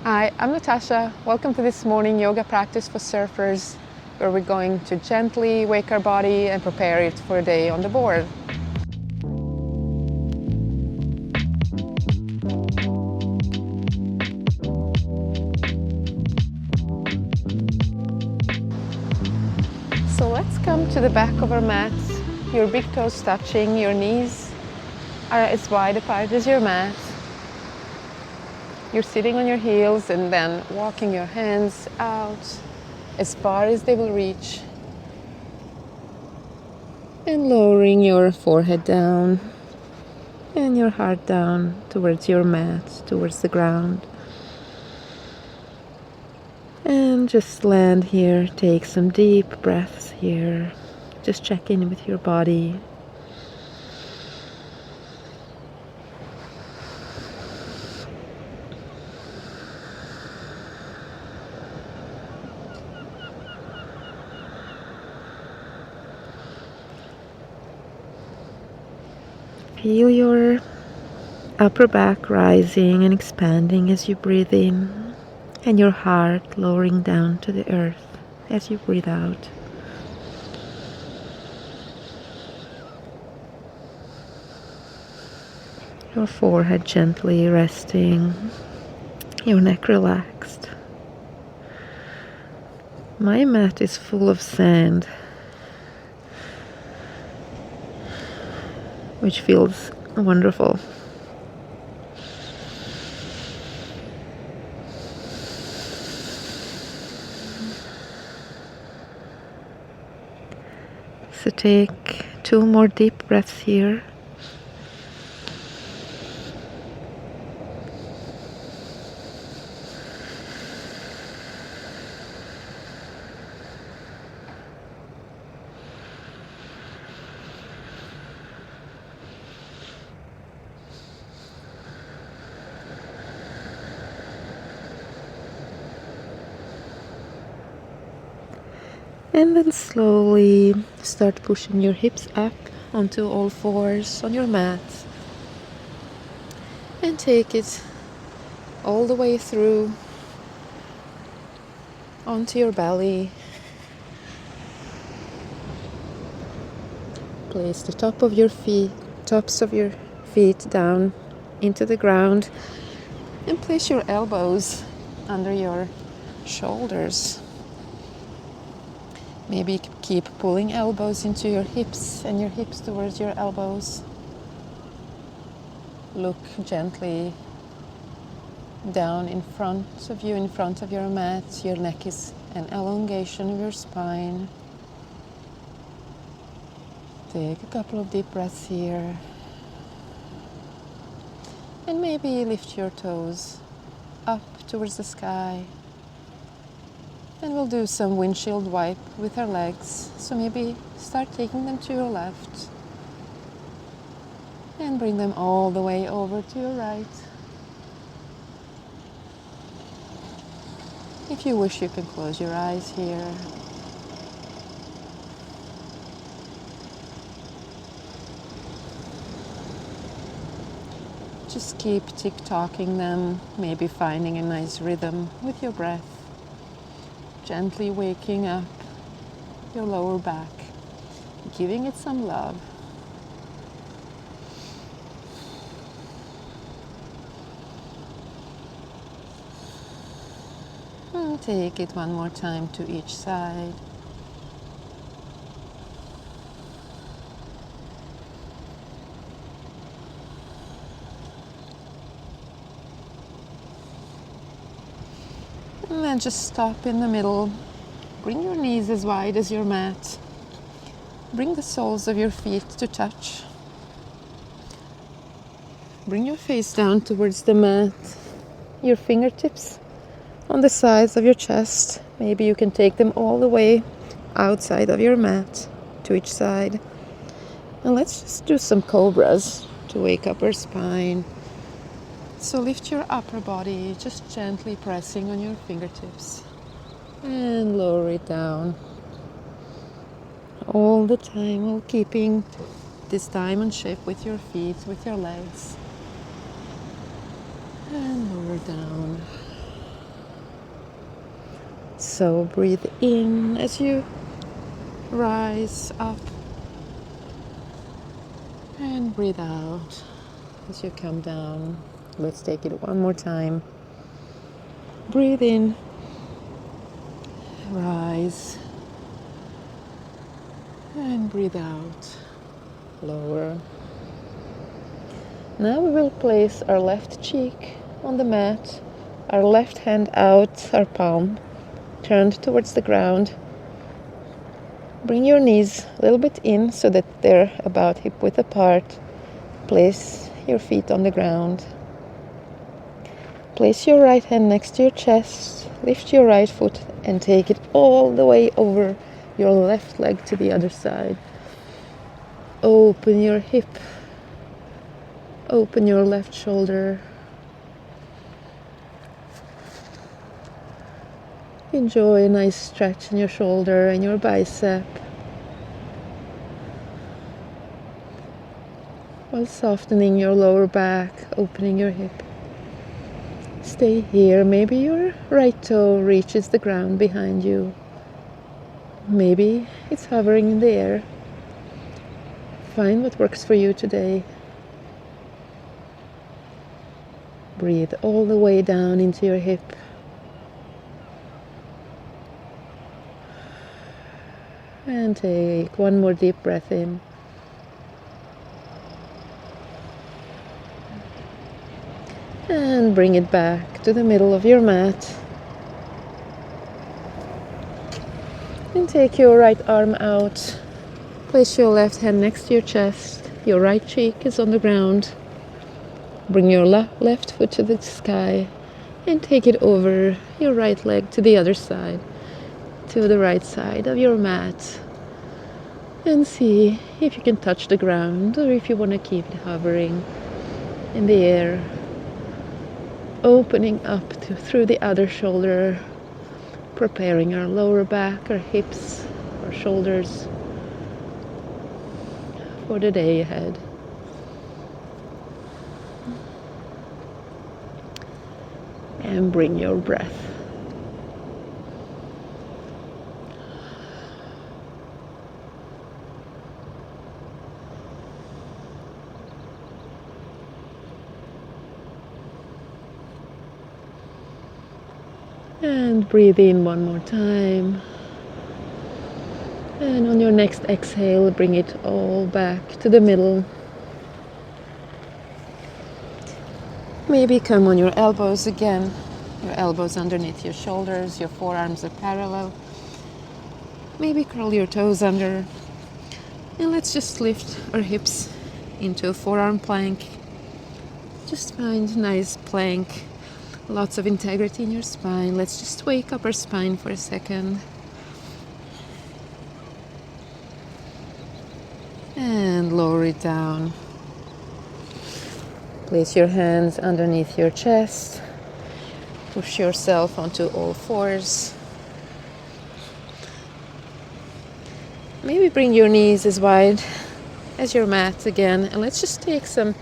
Hi, I'm Natasha. Welcome to this morning yoga practice for surfers, where we're going to gently wake our body and prepare it for a day on the board. So let's come to the back of our mat. Your big toes touching, your knees are as wide apart as your mat. You're sitting on your heels and then walking your hands out as far as they will reach. And lowering your forehead down and your heart down towards your mat, towards the ground. And just land here, take some deep breaths here. Just check in with your body. Feel your upper back rising and expanding as you breathe in, and your heart lowering down to the earth as you breathe out. Your forehead gently resting, your neck relaxed. My mat is full of sand, which feels wonderful. So take 2 more deep breaths here. And then slowly start pushing your hips up onto all fours on your mat. And take it all the way through onto your belly. Place the tops of your feet down into the ground, and place your elbows under your shoulders. Maybe keep pulling elbows into your hips and your hips towards your elbows. Look gently down in front of you, in front of your mat. Your neck is an elongation of your spine. Take a couple of deep breaths here. And maybe lift your toes up towards the sky. And we'll do some windshield wipe with our legs. So maybe start taking them to your left. And bring them all the way over to your right. If you wish, you can close your eyes here. Just keep tick-tocking them, maybe finding a nice rhythm with your breath. Gently waking up your lower back, giving it some love. And take it one more time to each side. And then just stop in the middle. Bring your knees as wide as your mat. Bring the soles of your feet to touch. Bring your face down towards the mat. Your fingertips on the sides of your chest. Maybe you can take them all the way outside of your mat to each side. And let's just do some cobras to wake up our spine. So lift your upper body, just gently pressing on your fingertips. And lower it down. All the time, while keeping this diamond shape with your feet, with your legs. And lower down. So breathe in as you rise up and breathe out as you come down. Let's take it one more time. Breathe in, rise, and breathe out, lower. Now we will place our left cheek on the mat, our left hand out, our palm turned towards the ground. Bring your knees a little bit in so that they're about hip width apart. Place your feet on the ground. Place your right hand next to your chest. Lift your right foot and take it all the way over your left leg to the other side. Open your hip. Open your left shoulder. Enjoy a nice stretch in your shoulder and your bicep, while softening your lower back, opening your hip. Stay here. Maybe your right toe reaches the ground behind you. Maybe it's hovering in the air. Find what works for you today. Breathe all the way down into your hip. And take one more deep breath in. And bring it back to the middle of your mat. And take your right arm out. Place your left hand next to your chest. Your right cheek is on the ground. Bring your left foot to the sky and take it over your right leg to the other side, to the right side of your mat. And see if you can touch the ground or if you want to keep it hovering in the air. Opening up through the other shoulder, preparing our lower back, our hips, our shoulders for the day ahead. And bring your breath. And breathe in one more time. And on your next exhale, bring it all back to the middle. Maybe come on your elbows again. Your elbows underneath your shoulders, your forearms are parallel. Maybe curl your toes under. And let's just lift our hips into a forearm plank. Just find a nice plank. Lots of integrity in your spine. Let's just wake up our spine for a second. And lower it down. Place your hands underneath your chest. Push yourself onto all fours. Maybe bring your knees as wide as your mat again. And let's just take some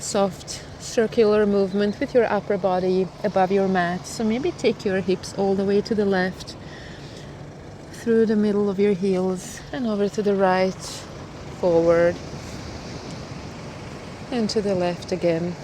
soft circular movement with your upper body above your mat. So maybe take your hips all the way to the left, through the middle of your heels and over to the right, forward, and to the left again.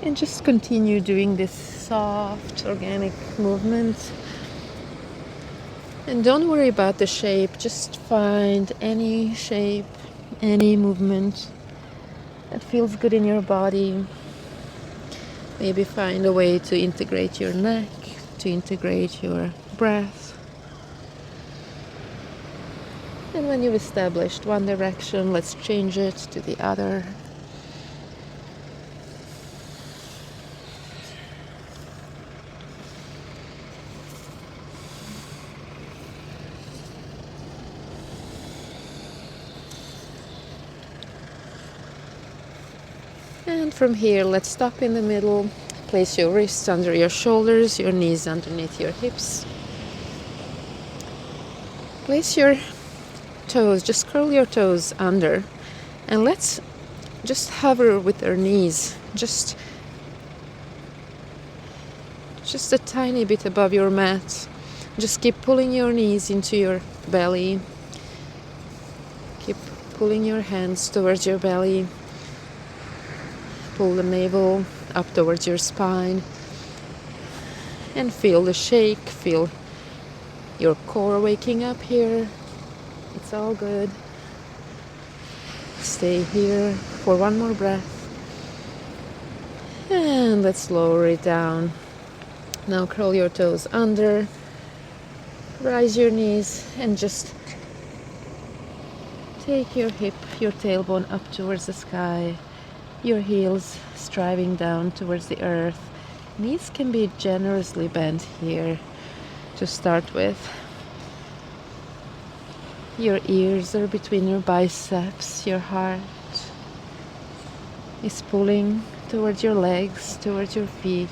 And just continue doing this soft, organic movement. And don't worry about the shape, just find any shape, any movement that feels good in your body. Maybe find a way to integrate your neck, to integrate your breath. And when you've established one direction, let's change it to the other. And from here, let's stop in the middle. Place your wrists under your shoulders, your knees underneath your hips. Place your toes, just curl your toes under. And let's just hover with our knees. Just just a tiny bit above your mat. Just keep pulling your knees into your belly. Keep pulling your hands towards your belly. Pull the navel up towards your spine. And feel the shake. Feel your core waking up here. It's all good. Stay here for one more breath. And let's lower it down. Now curl your toes under. Rise your knees and just take your hip, your tailbone up towards the sky. Your heels striving down towards the earth. Knees can be generously bent here to start with. Your ears are between your biceps. Your heart is pulling towards your legs, towards your feet.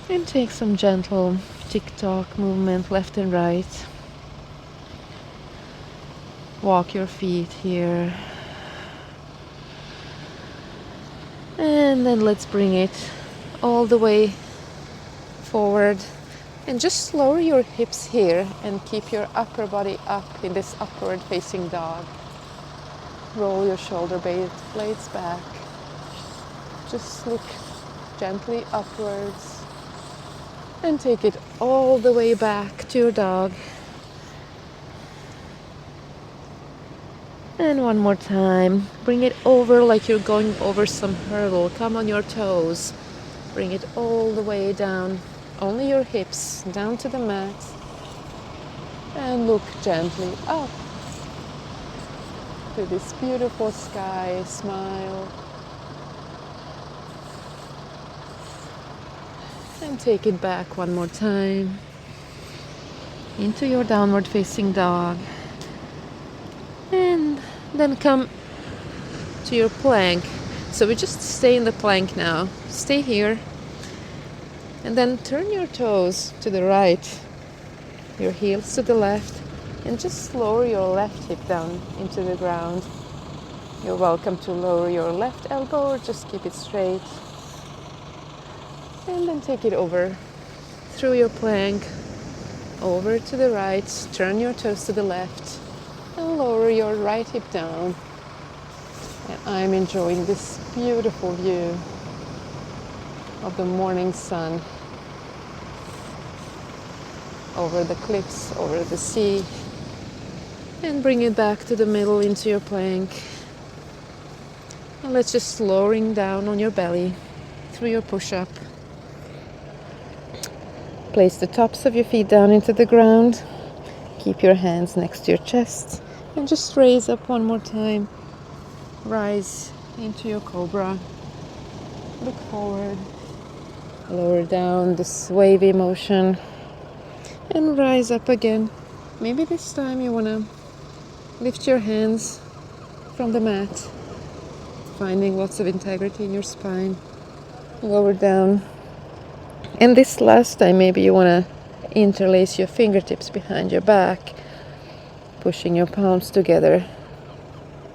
And take some gentle tick-tock movement left and right. Walk your feet here. And then let's bring it all the way forward. And just lower your hips here and keep your upper body up in this upward facing dog. Roll your shoulder blades back. Just look gently upwards. And take it all the way back to your dog. And one more time. Bring it over like you're going over some hurdle. Come on your toes. Bring it all the way down. Only your hips down to the mat. And look gently up to this beautiful sky. Smile. And take it back one more time. Into your downward facing dog. And then come to your plank. So we just stay in the plank now. Stay here. And then turn your toes to the right. Your heels to the left. And just lower your left hip down into the ground. You're welcome to lower your left elbow or just keep it straight. And then take it over through your plank. Over to the right. Turn your toes to the left. And lower your right hip down. And I'm enjoying this beautiful view of the morning sun over the cliffs, over the sea. And bring it back to the middle into your plank. And let's just lowering down on your belly through your push-up. Place the tops of your feet down into the ground. Keep your hands next to your chest. And just raise up one more time. Rise into your cobra. Look forward. Lower down this wavy motion. And rise up again. Maybe this time you want to lift your hands from the mat. Finding lots of integrity in your spine. Lower down. And this last time maybe you want to interlace your fingertips behind your back. Pushing your palms together.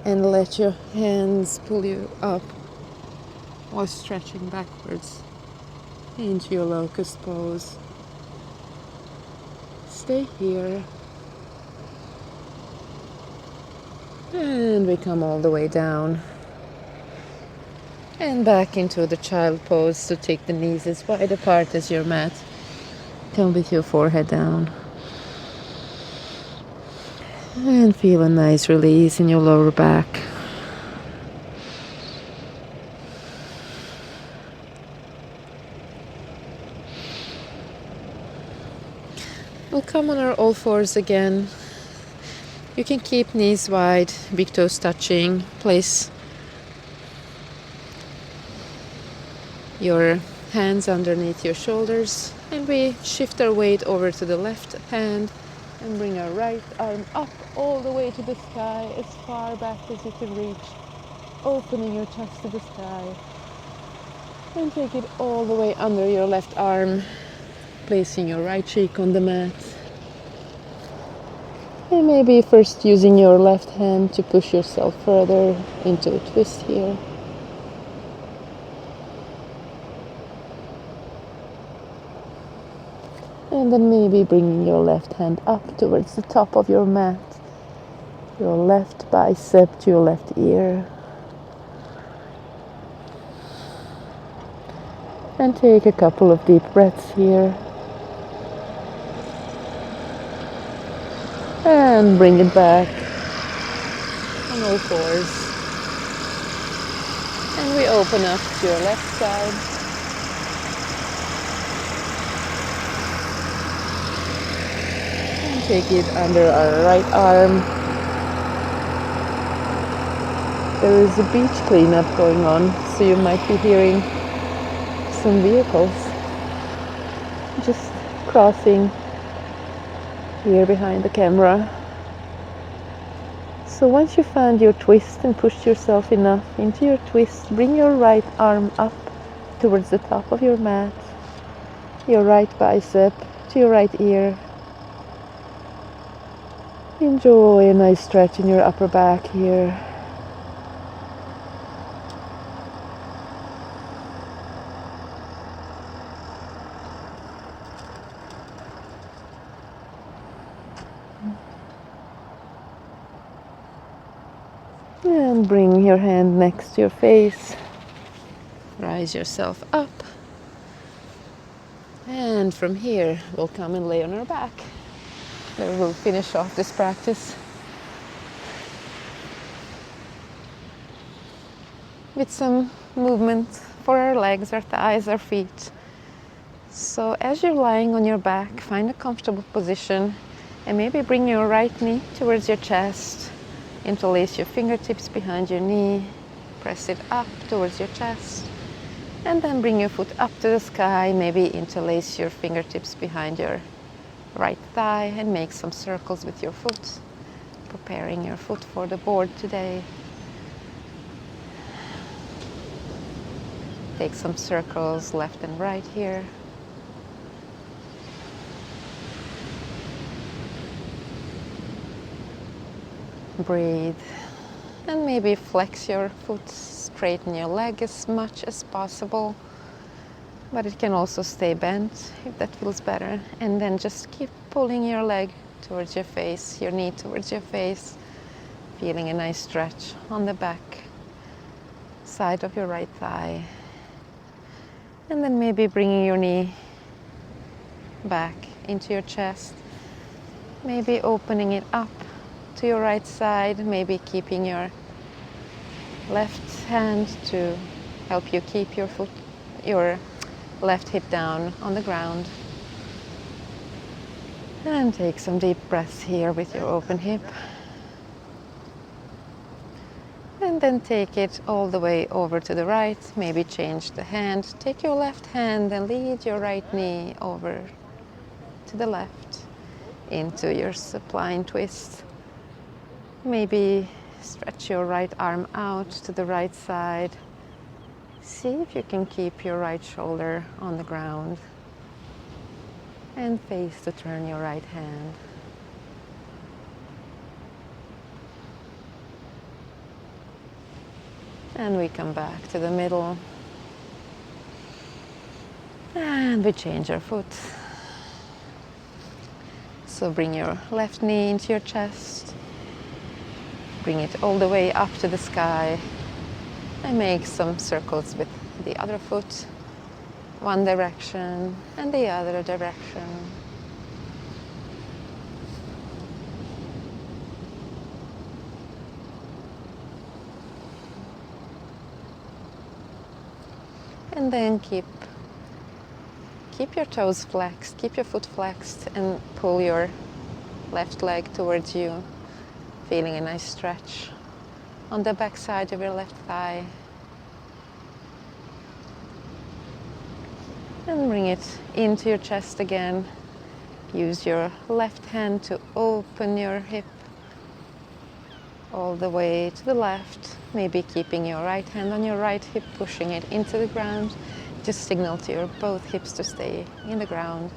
And let your hands pull you up while stretching backwards into your locust pose. Stay here. And we come all the way down. And back into the child pose. So take the knees as wide apart as your mat. Come with your forehead down. And feel a nice release in your lower back. We'll come on our all fours again. You can keep knees wide, big toes touching. Place your hands underneath your shoulders. And we shift our weight over to the left hand. And bring our right arm up all the way to the sky, as far back as you can reach. Opening your chest to the sky. And take it all the way under your left arm. Placing your right cheek on the mat. And maybe first using your left hand to push yourself further into a twist here. And then maybe bringing your left hand up towards the top of your mat, your left bicep to your left ear. And take a couple of deep breaths here. And bring it back on all fours. And we open up to your left side. And take it under our right arm. There is a beach cleanup going on, so you might be hearing some vehicles just crossing here behind the camera. So once you find your twist and pushed yourself enough into your twist, bring your right arm up towards the top of your mat, your right bicep to your right ear. Enjoy a nice stretch in your upper back here. And bring your hand next to your face. Rise yourself up. And from here, we'll come and lay on our back. Then we'll finish off this practice with some movement for our legs, our thighs, our feet. So as you're lying on your back, find a comfortable position and maybe bring your right knee towards your chest. Interlace your fingertips behind your knee, press it up towards your chest, and then bring your foot up to the sky. Maybe interlace your fingertips behind your right thigh and make some circles with your foot, preparing your foot for the board today. Take some circles left and right here. Breathe. And maybe flex your foot, straighten your leg as much as possible. But it can also stay bent if that feels better. And then just keep pulling your leg towards your face, your knee towards your face, feeling a nice stretch on the back side of your right thigh. And then maybe bringing your knee back into your chest, maybe opening it up to your right side, maybe keeping your left hand to help you keep your left hip down on the ground. And take some deep breaths here with your open hip. And then take it all the way over to the right, maybe change the hand. Take your left hand and lead your right knee over to the left into your supine twist. Maybe stretch your right arm out to the right side. See if you can keep your right shoulder on the ground. And face to turn your right hand. And we come back to the middle. And we change our foot. So bring your left knee into your chest. Bring it all the way up to the sky. And make some circles with the other foot. One direction and the other direction. And then keep your toes flexed, keep your foot flexed, and pull your left leg towards you, feeling a nice stretch on the back side of your left thigh. And bring it into your chest again. Use your left hand to open your hip all the way to the left, maybe keeping your right hand on your right hip, pushing it into the ground. Just signal to your both hips to stay in the ground.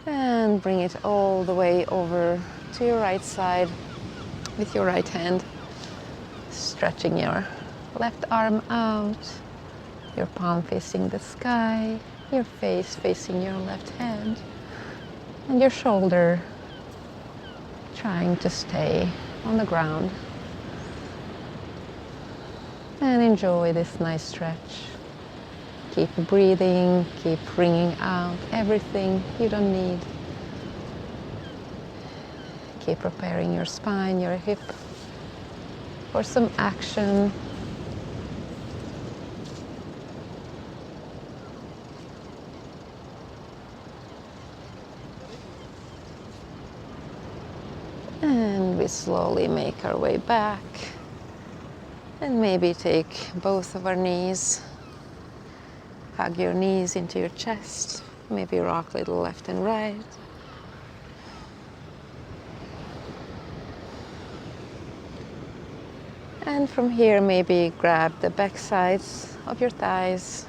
And bring it all the way over to your right side with your right hand, stretching your left arm out, your palm facing the sky, your face facing your left hand, and your shoulder trying to stay on the ground. And enjoy this nice stretch. Keep breathing, keep bringing out everything you don't need. Keep preparing your spine, your hip for some action. And we slowly make our way back. And maybe take both of our knees. Hug your knees into your chest. Maybe rock a little left and right. And from here, maybe grab the back sides of your thighs.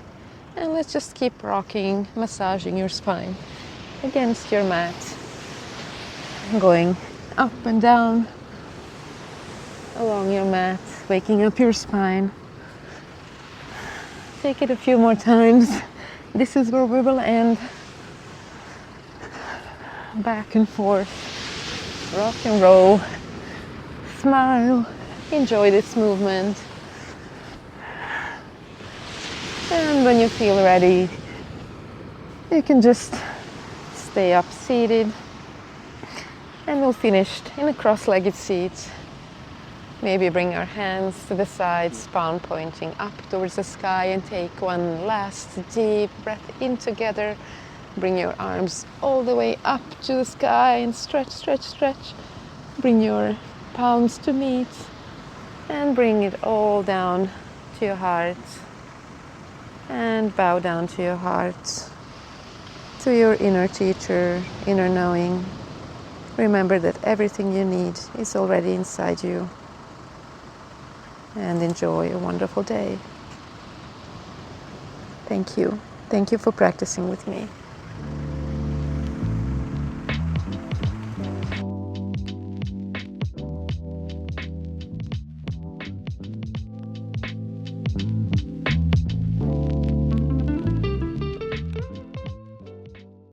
And let's just keep rocking, massaging your spine against your mat. Going up and down along your mat, waking up your spine. Take it a few more times. This is where we will end. Back and forth, rock and roll, smile, enjoy this movement. And when you feel ready, you can just stay up seated. And we'll finish in a cross-legged seat. Maybe bring our hands to the sides, palm pointing up towards the sky, and take one last deep breath in together. Bring your arms all the way up to the sky and stretch, stretch, stretch. Bring your palms to meet and bring it all down to your heart. And bow down to your heart, to your inner teacher, inner knowing. Remember that everything you need is already inside you. And enjoy a wonderful day. Thank you. Thank you for practicing with me.